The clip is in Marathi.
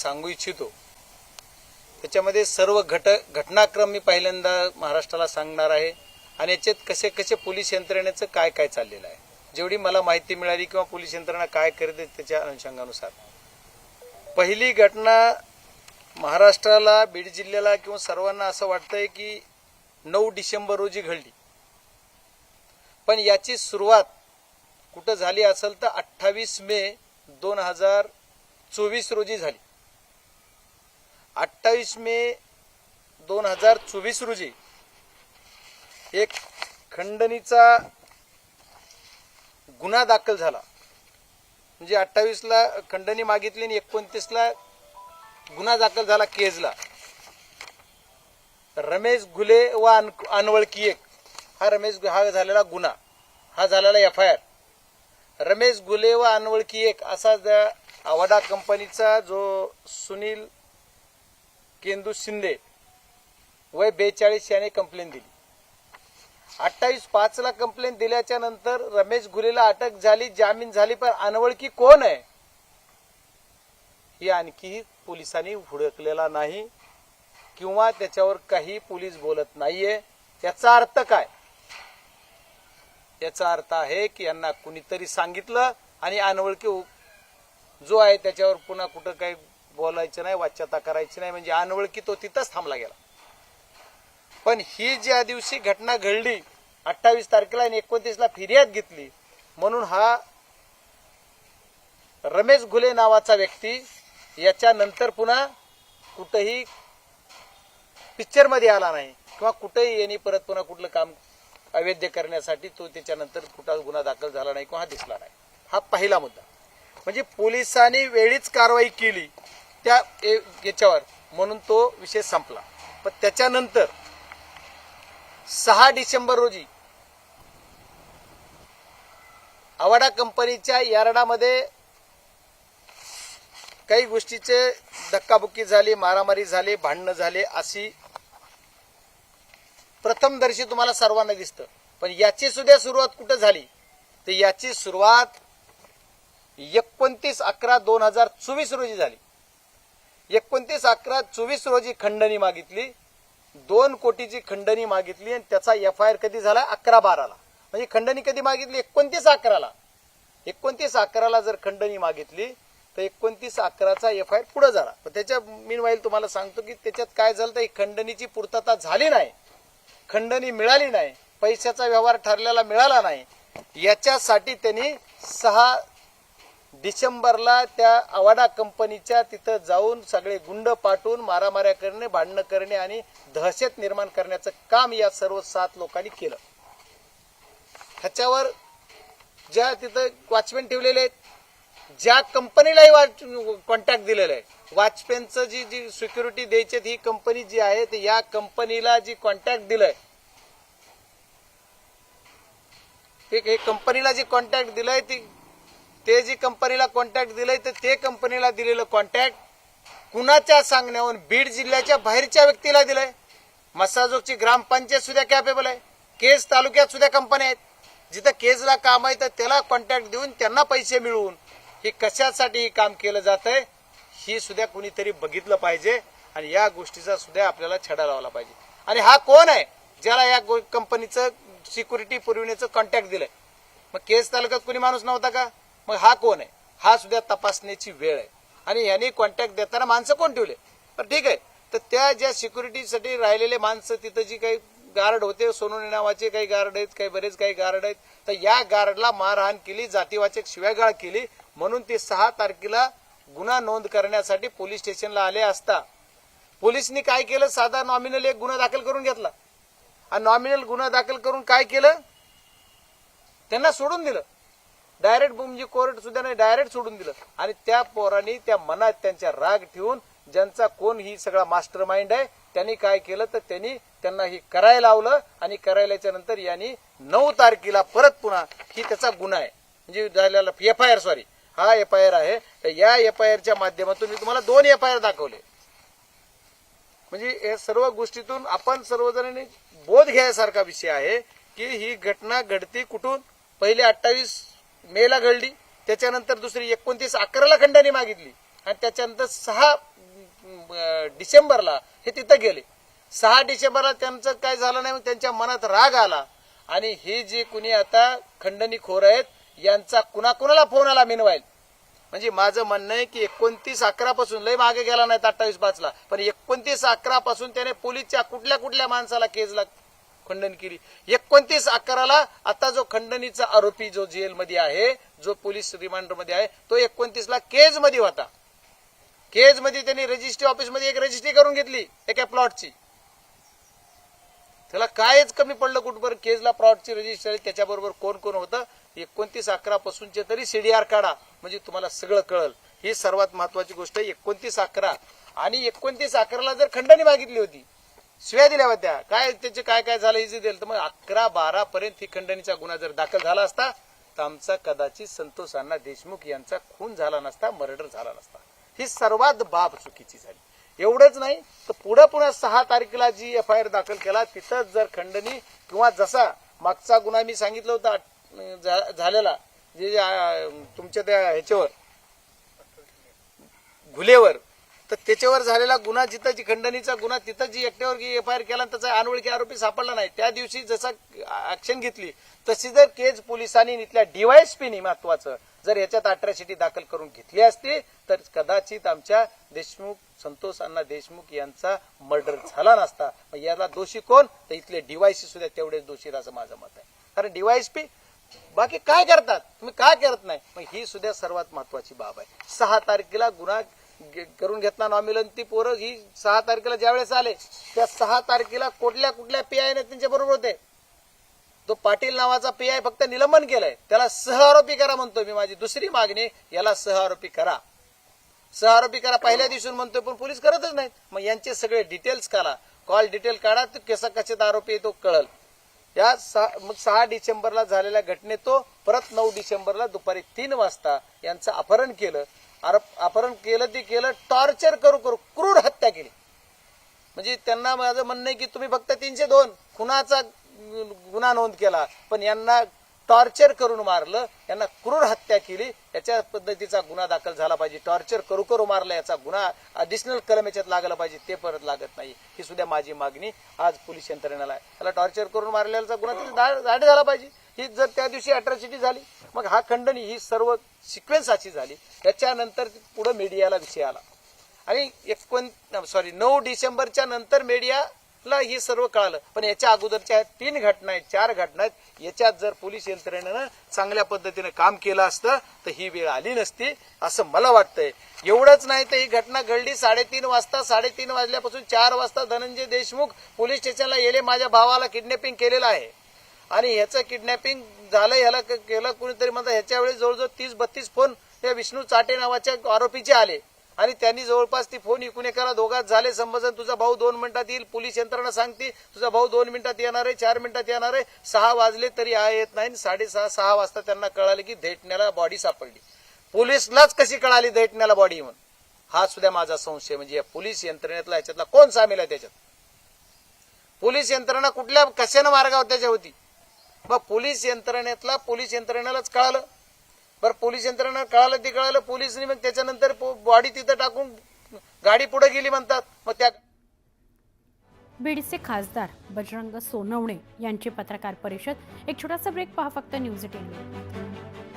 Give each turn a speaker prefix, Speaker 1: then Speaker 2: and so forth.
Speaker 1: सांगू इच्छितो त्याच्यामध्ये सर्व घटनाक्रम मी पहिल्यांदा महाराष्ट्राला सांगणार आहे आणि याच्यात कसे कसे पोलीस यंत्रणेचं काय काय चाललेलं आहे, जेवढी मला माहिती मिळाली किंवा पोलीस यंत्रणा काय करते त्याच्या अनुषंगानुसार. पहिली घटना महाराष्ट्राला, बीड जिल्ह्याला किंवा सर्वांना असं वाटतंय की 9 डिसेंबर रोजी घडली, पण याची सुरुवात कुठं झाली असेल तर 28 मे 2024 रोजी झाली. 28 मे 2024 रोजी एक खंडणीचा गुन्हा दाखल झाला. म्हणजे 28ला खंडणी मागितली आणि 29ला गुन्हा दाखल झाला केजला. रमेश घुले व अनवळखी एक हा झालेला गुन्हा, हा झालेला FIR. रमेश घुले व अनवळखी एक असा अवाडा कंपनीचा जो सुनील केंदू शिंदे वय 42 याने कंप्लेंट दिली. 28/5 ला कंप्लेंट दिल्याच्या नंतर रमेश घुलेला अटक झाली, जामीन झाली, पण अनवळखी कोण आहे ही आणखी पोलिसांनी हुडकलेला नाही किंवा त्याच्यावर काही पोलीस बोलत नाहीये. याचा अर्थ काय? याचा अर्थ आहे की यांना कुणीतरी सांगितलं आणि अनवळखी जो आहे त्याच्यावर पुन्हा कुठं काही बोलायचं नाही, वाच्यता करायची नाही, म्हणजे अनवळखी तो तिथंच थांबला गेला. पण ही ज्या दिवशी घटना घडली 28 तारखेला आणि 29ला फिर्याद घेतली, म्हणून हा रमेश घुले नावाचा व्यक्ती याच्यानंतर पुन्हा कुठेही पिक्चर मध्ये आला नाही किंवा कुठेही यांनी परत पुन्हा कुठलं काम अवैध करण्यासाठी तो त्याच्यानंतर कुठला गुन्हा दाखल झाला नाही किंवा हा दिसला नाही. हा पहिला मुद्दा. म्हणजे पोलिसांनी वेळीच कारवाई केली त्या याच्यावर, म्हणून तो विषय संपला. पण त्याच्यानंतर 6 डिसेंबर रोजी अवाडा कंपनीच्या यार्डामध्ये काही गोष्टीचे धक्काबुक्की झाली, मारामारी झाली, भांडणं झाले, अशी प्रथमदर्शी तुम्हाला सर्वांना दिसतं. पण याची सुद्धा सुरुवात कुठं झाली तर याची सुरुवात 29/11/2024 रोजी झाली. 29/11/24 रोजी खंडणी मागितली, 2 कोटीची खंडणी मागितली आणि त्याचा FIR कधी झाला 11/12ला. म्हणजे खंडणी कधी मागितली 29/11ला. 29/11ला जर खंडणी मागितली तर 29/11चा FIR पुढे झाला. पण त्याच्या मीनवाईल तुम्हाला सांगतो की त्याच्यात काय झालं तर खंडणीची पूर्तता झाली नाही, खंडणी मिळाली नाही, पैशाचा व्यवहार ठरलेला मिळाला नाही. याच्यासाठी त्यांनी 6 डिसेंबरला त्या अवाडा कंपनीच्या तिथं जाऊन सगळे गुंड पाठवून मारामाऱ्या करणे, भांडणं करणे आणि दहशत निर्माण करण्याचं काम या सर्व 7 लोकांनी केलं. ह्याच्यावर ज्या तिथं वॉचमॅन ठेवलेले आहेत, ज्या कंपनीलाही कॉन्टॅक्ट दिलेला आहे, वॉचमॅनचं जी सिक्युरिटी द्यायची ही कंपनी जी आहे तर या कंपनीला जी कॉन्टॅक्ट दिलंय, ते कंपनीला जी कॉन्टॅक्ट दिलंय ते जी कंपनीला कॉन्टॅक्ट दिलंय तर ते कंपनीला दिलेलं कॉन्टॅक्ट कुणाच्या सांगण्यावरून बीड जिल्ह्याच्या बाहेरच्या व्यक्तीला दिलंय. मसाजोगची ग्रामपंचायत सुद्धा कॅपेबल आहे, केज तालुक्यात सुद्धा कंपन्या आहेत, जिथं केजला काम आहे तर त्याला कॉन्टॅक्ट देऊन त्यांना पैसे मिळवून हे कशासाठी काम केलं जातंय ही सुद्धा कुणीतरी बघितलं पाहिजे आणि या गोष्टीचा सुद्धा आपल्याला छडा लावला पाहिजे. आणि हा कोण आहे ज्याला या कंपनीचं सिक्युरिटी पुरविण्याचं कॉन्टॅक्ट दिलंय? मग केज तालुक्यात कोणी माणूस नव्हता का? मग हा कोण आहे? हा सुद्धा तपासण्याची वेळ आहे. आणि यांनी कॉन्टॅक्ट देताना माणसं कोण ठेवले? तर ठीक आहे, तर त्या ज्या सिक्युरिटीसाठी राहिलेले माणसं तिथं जी काही गार्ड होते, सोनवणे नावाचे काही गार्ड आहेत, काही बरेच काही गार्ड आहेत, तर या गार्डला मारहाण केली, जातीवाचक शिव्यागाळ केली, म्हणून ते 6 तारखेला गुन्हा नोंद करण्यासाठी पोलीस स्टेशनला आले असता पोलिसांनी काय केलं, साधा नॉमिनल एक गुन्हा दाखल करून घेतला आणि नॉमिनल गुन्हा दाखल करून काय केलं, त्यांना सोडून दिलं. डायरेक्ट म्हणजे कोर्ट सुद्धा नाही, डायरेक्ट सोडून दिलं. आणि त्या पोरांनी त्या मनात त्यांच्या राग ठेवून ज्यांचा कोण ही सगळा मास्टर माइंड आहे त्यांनी काय केलं तर त्यांनी त्यांना ही करायला लावलं आणि करायल्याच्या नंतर यांनी 9 तारखेला परत पुन्हा ही त्याचा गुन्हा आहे म्हणजे झालेला FIR सॉरी हा FIR आहे. तर या FIRच्या माध्यमातून मी तुम्हाला 2 FIR दाखवले. म्हणजे या सर्व गोष्टीतून आपण सर्वजणांनी बोध घ्यायसारखा विषय आहे की ही घटना घडती कुठून. पहिले 28 मेला घडली, त्याच्यानंतर दुसरी 29/11ला खंडणी मागितली आणि त्याच्यानंतर 6 डिसेंबरला हे तिथं गेले. 6 डिसेंबरला त्यांचं काय झालं नाही, त्यांच्या मनात राग आला आणि हे जे कुणी आता खंडणीखोर आहेत यांचा कुणाकुणाला फोन आला मिनवाईल. म्हणजे माझं म्हणणं आहे की 29/11 पासून लय मागे गेला नाही 28/5ला, पण 29/11 पासून त्याने पोलीसच्या कुठल्या कुठल्या माणसाला केजला खंडन केली. 29/11ला आता जो खंडणीचा आरोपी जो जेलमध्ये आहे, जो पोलीस रिमांडरमध्ये आहे, तो 29ला केजमध्ये होता. केजमध्ये त्यांनी रजिस्ट्री ऑफिसमध्ये एक रजिस्ट्री करून घेतली एका प्लॉटची. त्याला कायच कमी पडलं कुठपर्यंत केजला प्लॉटची रजिस्ट्री. त्याच्याबरोबर कोण कोण होतं 29/11 पासूनचे तरी सीडीआर काढा म्हणजे तुम्हाला सगळं कळल. ही सर्वात महत्वाची गोष्ट आहे. 29/11 आणि 29/11ला जर खंडणी मागितली होती, शिव्या दिल्या होत्या, काय त्याचे काय काय झालं इजी दिलं, तर मग 11-12 पर्यंत ही खंडणीचा गुन्हा जर दाखल झाला असता तर आमचा कदाचित संतोष अण्णा देशमुख यांचा खून झाला नसता, मर्डर झाला नसता. ही सर्वात बाब चुकीची झाली. एवढंच नाही तर पुन्हा 6 तारखेला जी FIR दाखल केला तिथंच जर खंडणी किंवा जसा मागचा गुन्हा मी सांगितलं होता झालेला जे तुमच्या त्या ह्याच्यावर घुलेवर, तर त्याच्यावर झालेला गुन्हा जिथं जी खंडणीचा गुन्हा तिथं जी एकट्यावर FIR केला त्याचा अनोळखी आरोपी सापडला नाही. त्या दिवशी जसा ऍक्शन घेतली तशी जर केज पोलिसांनी इथल्या DYSPनी महत्वाचं जर याच्यात अट्रॅसिटी दाखल करून घेतली असती तर कदाचित आमच्या देशमुख संतोष अण्णा देशमुख यांचा मर्डर झाला नसता. याला दोषी कोण, तर इथले DYSP सुद्धा तेवढेच दोषी असं माझं मत आहे. कारण DYSP बाकी काय करतात, तुम्ही काय करत नाही. मग ही सुद्धा सर्वात महत्वाची बाब आहे. 6 तारखेला गुन्हा करून घेतला नॉमिनल ती पोरं ही 6 तारखेला ज्यावेळेस आले त्या 6 तारखेला कुठल्या PI ने त्यांच्या बरोबर होते. तो पाटील नावाचा PI फक्त निलंबन केलंय, त्याला सहआरोपी करा म्हणतोय मी. माझी दुसरी मागणी, याला सहआरोपी करा, सहआरोपी करा. पहिल्या दिवशी म्हणतोय पण पोलीस करतच नाहीत. मग यांचे सगळे डिटेल्स काढा, कॉल डिटेल काढा, तो कसा कशात आरोपी तो कळल. या 6 डिसेंबरला झालेल्या घटनेत तो परत 9 डिसेंबरला दुपारी 3 वाजता यांचं अपहरण केलं. अपहरण केलं ते केलं, टॉर्चर करू क्रूर हत्या केली. म्हणजे त्यांना माझं म्हणणं आहे की तुम्ही फक्त 302 खुनाचा गुन्हा नोंद केला, पण यांना टॉर्चर करून मारलं, यांना क्रूर हत्या केली. याच्या पद्धतीचा गुन्हा दाखल झाला पाहिजे. टॉर्चर करू मारलं याचा गुन्हा अडिशनल कलम याच्यात लागला पाहिजे, ते परत लागत नाही. ही सुद्धा माझी मागणी आज पोलीस यंत्रणेला आहे. त्याला टॉर्चर करून मारलेला गुन्हा दाढ झाला पाहिजे. ही जर त्या दिवशी अट्रॉसिटी झाली मग हा खंडणी ही सर्व सिक्वेन्स अशी झाली. त्याच्यानंतर पुढे मीडियाला विषय आला आणि 9 डिसेंबरच्या नंतर मीडियाला ही सर्व कळालं. पण याच्या अगोदरच्या 3 घटना आहेत, 4 घटना आहेत. याच्यात जर पोलीस यंत्रणेनं चांगल्या पद्धतीने काम केलं असतं तर ही वेळ आली नसती असं मला वाटतंय. एवढंच नाही तर ही घटना घडली 3:30 वाजता. 3:30 वाजल्यापासून 4 वाजता धनंजय देशमुख पोलीस स्टेशनला गेले. माझ्या भावाला किडनॅपिंग केलेलं आहे आणि ह्याचं किडनॅपिंग झालं, ह्याला केलं कुणीतरी म्हणतात. ह्याच्या वेळेस जवळजवळ 30-32 फोन त्या विष्णू चाटे नावाच्या आरोपीचे आले आणि त्यांनी जवळपास ती फोन इकून एकाला दोघात झाले संभाषण. तुझा भाऊ 2 मिनिटात येईल, पोलीस यंत्रणा सांगते तुझा भाऊ 2 मिनिटात येणार आहे, 4 मिनिटात येणार आहे. 6 वाजले तरी येत नाही. 6:30 वाजता त्यांना कळाले की दैठण्याला बॉडी सापडली. पोलिसलाच कशी कळाली दैठण्याला बॉडी म्हणून, हा सुद्धा माझा संशय. म्हणजे या पोलीस यंत्रणेतला ह्याच्यातला कोण सामील आहे त्याच्यात? पोलीस यंत्रणा कुठल्या कशानं मार्गावर त्याच्या होती? मग पोलीस यंत्रणेलाच कळालं. बरं पोलीस यंत्रणा कळालं पोलिसांनी, मग त्याच्यानंतर बॉडी तिथं टाकून गाडी पुढे गेली म्हणतात. मग त्या
Speaker 2: बीडचे खासदार बजरंग सोनवणे यांची पत्रकार परिषद. एक छोटासा ब्रेक, पहा फक्त न्यूज 18.